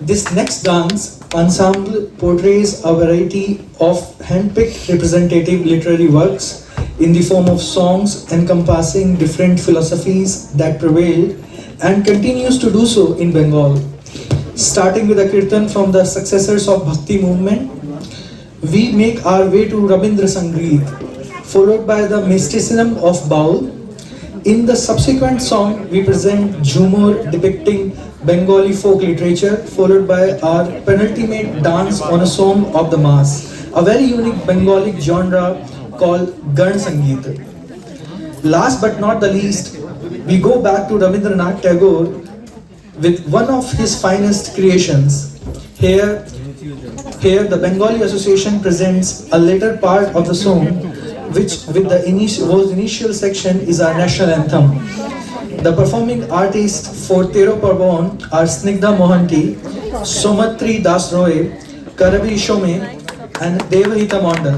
This next dance ensemble portrays a variety of handpicked representative literary works in the form of songs encompassing different philosophies that prevailed and continues to do so in Bengal. Starting with a kirtan from the successors of Bhakti movement, we make our way to Rabindra Sangeet, followed by the mysticism of Baul. In the subsequent song, we present Jhumur depicting Bengali folk literature, followed by our penultimate dance on a song of the mass, a very unique Bengali genre called Gan Sangeet. Last but not the least, we go back to Rabindranath Tagore with one of his finest creations. Here the Bengali Association presents a later part of the song, which with the initial section is our national anthem. The performing artists for Tero Parvon are Snigdha Mohanty, Somatri Das Roy, Karavi Shome, and Devahita Mondal.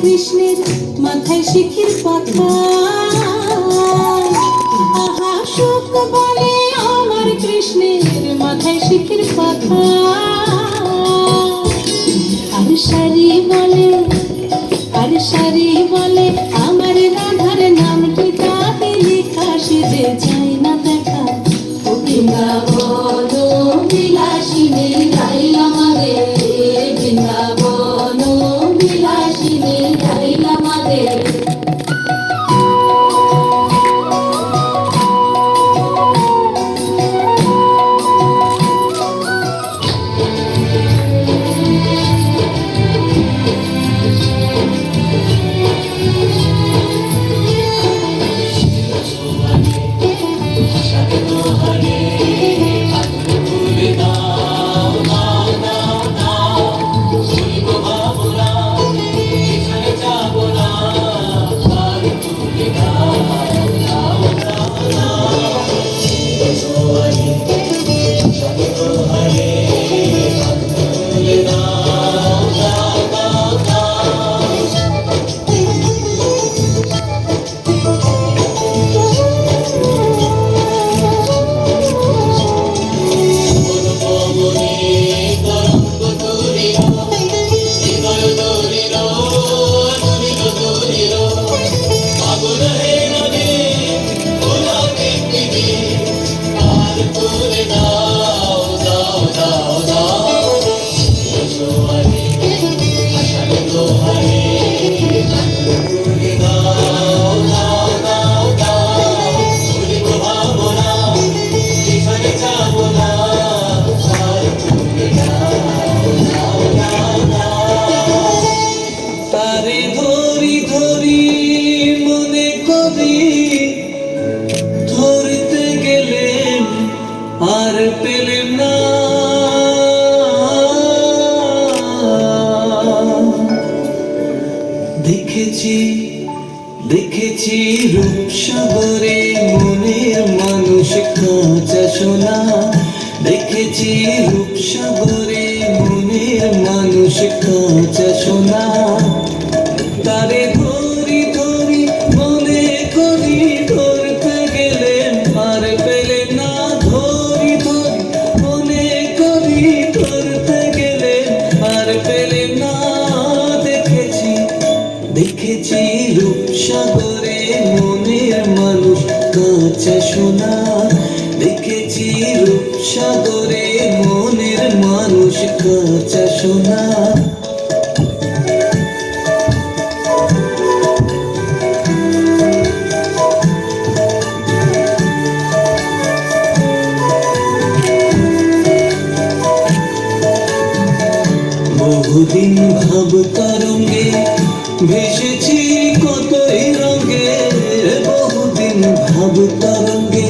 কৃষ্ণের মাথায় শিখির পাখা, আহা সুখ বলে আমার কৃষ্ণের মাথায় শিখির পাখা। আর সারি বলে, আর সারি বলে আমার রাধার নামটি তাতে লেখা, সে যে চাই না দেখা। বৃন্দাবন বিলাসিনী রাই আমাদের, বৃন্দাবন বিলাসিনী রাই আমাদের। দেখেছি রূপসাগরে মনের মানুষ কাঁচা সোনা, দেখেছি রূপসাগরে মনের মানুষ কাঁচা সোনা। তারে ধরি ধরি মনে করি ধরতে গেলে আর পেলে না, ধরি ধরি মনে করি ধরতে গেলে আর পেলে না। দেখেছি দেখেছি রূপসাগরে মনের মানুষ কাঁচা সোনা, দেখেছি রূপসাগরে মনের মানুষ কাঁচা সোনা। বহুদিন ভাব তরঙ্গে ভেসেছি কতই রঙে, বহুদিন ভাব তরঙ্গে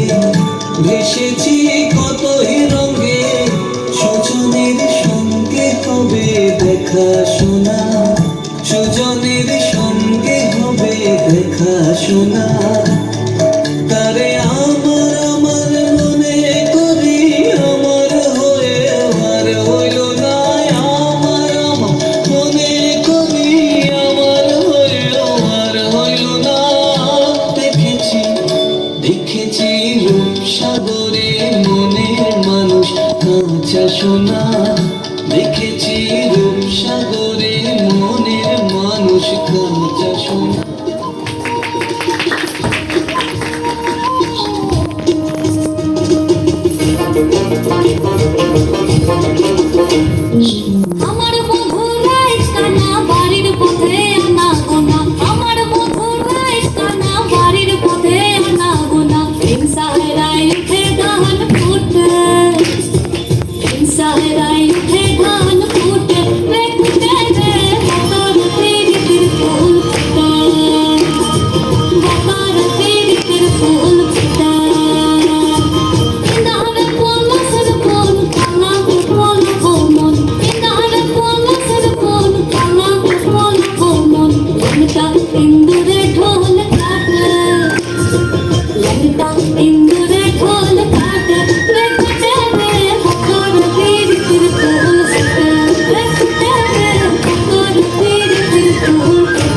ভেসেছি কতই রঙে, সুজনের সঙ্গে হবে দেখা শোনা, সুজনের সঙ্গে হবে দেখা শোনা। তারে আমার আমার মনে করি আমার হয়ে আর হইল না, আমার আমার মনে করি আমার হয়ে আর হইল না। দেখেছি দেখেছি রূপসাগরে মনের মানুষ কাঁচা সোনা, দেখেছি রূপসাগরে মনের মানুষ কাঁচা সোনা। আমার বন্ধুরা ইস্কানা বাড়ির পথে আনা গোনা, আমার বন্ধুরা ইস্কানা বাড়ির পথে আনা গোনা। ইনসাহেরাই উঠে ধান ফুটে, ইনসাহেরাই উঠে ধান ফুটে, রে ফুটে রে বাতার তিরিতির ফুল ফুটে, বাতার তিরিতির ফুল ফুটে। ইনারে পলাশের ফুল কালা ফুল ফুমন, ইনারে পলাশের ফুল কালা ফুল ফুমন। লঙ্কা ইন্দুরে ঢোল কাটে, লঙ্কা ইন্দুরে ঢোল কাটে, রে ফুটে রে বাতার তিরিতির ফুল ফুটে, রে ফুটে রে বাতার তিরিতির ফুল ফুটে।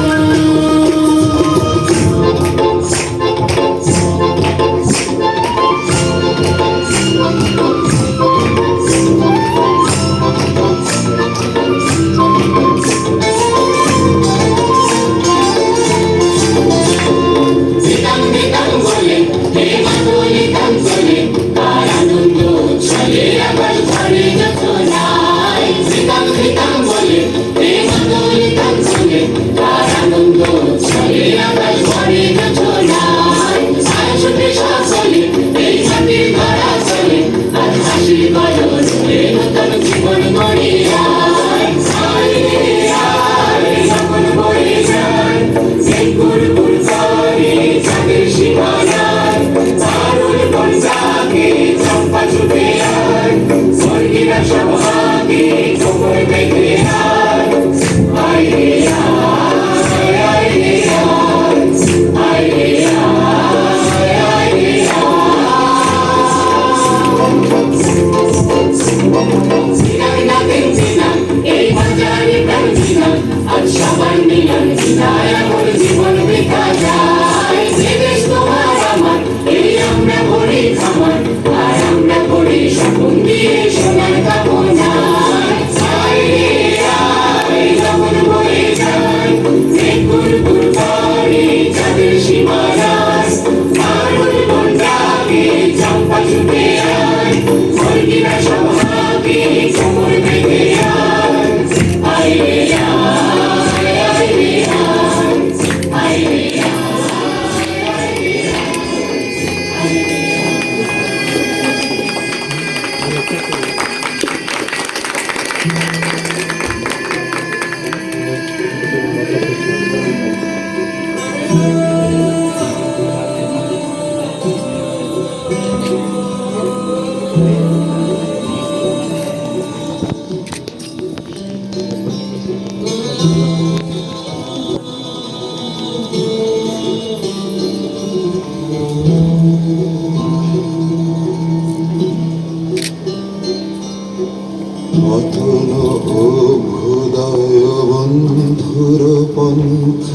অতল অভ্যুদয় বন্ধুর পন্থ,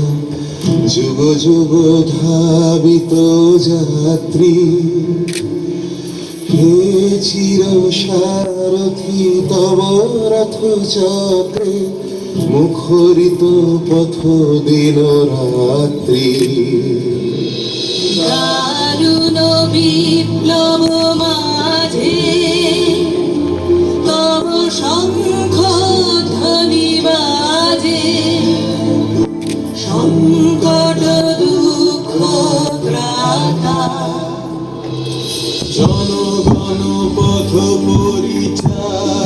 যুগ যুগ ধাবিত যাত্রী, হে চির সারথি তব রথ চক্রে মুখরিত পথ দিন রাত্রি দারুণ বিপ্লব মাঝে তব শঙ্খ ধ্বনি বাজে সংকট দুঃখ ত্রাতা জনগণ পথ পরিচার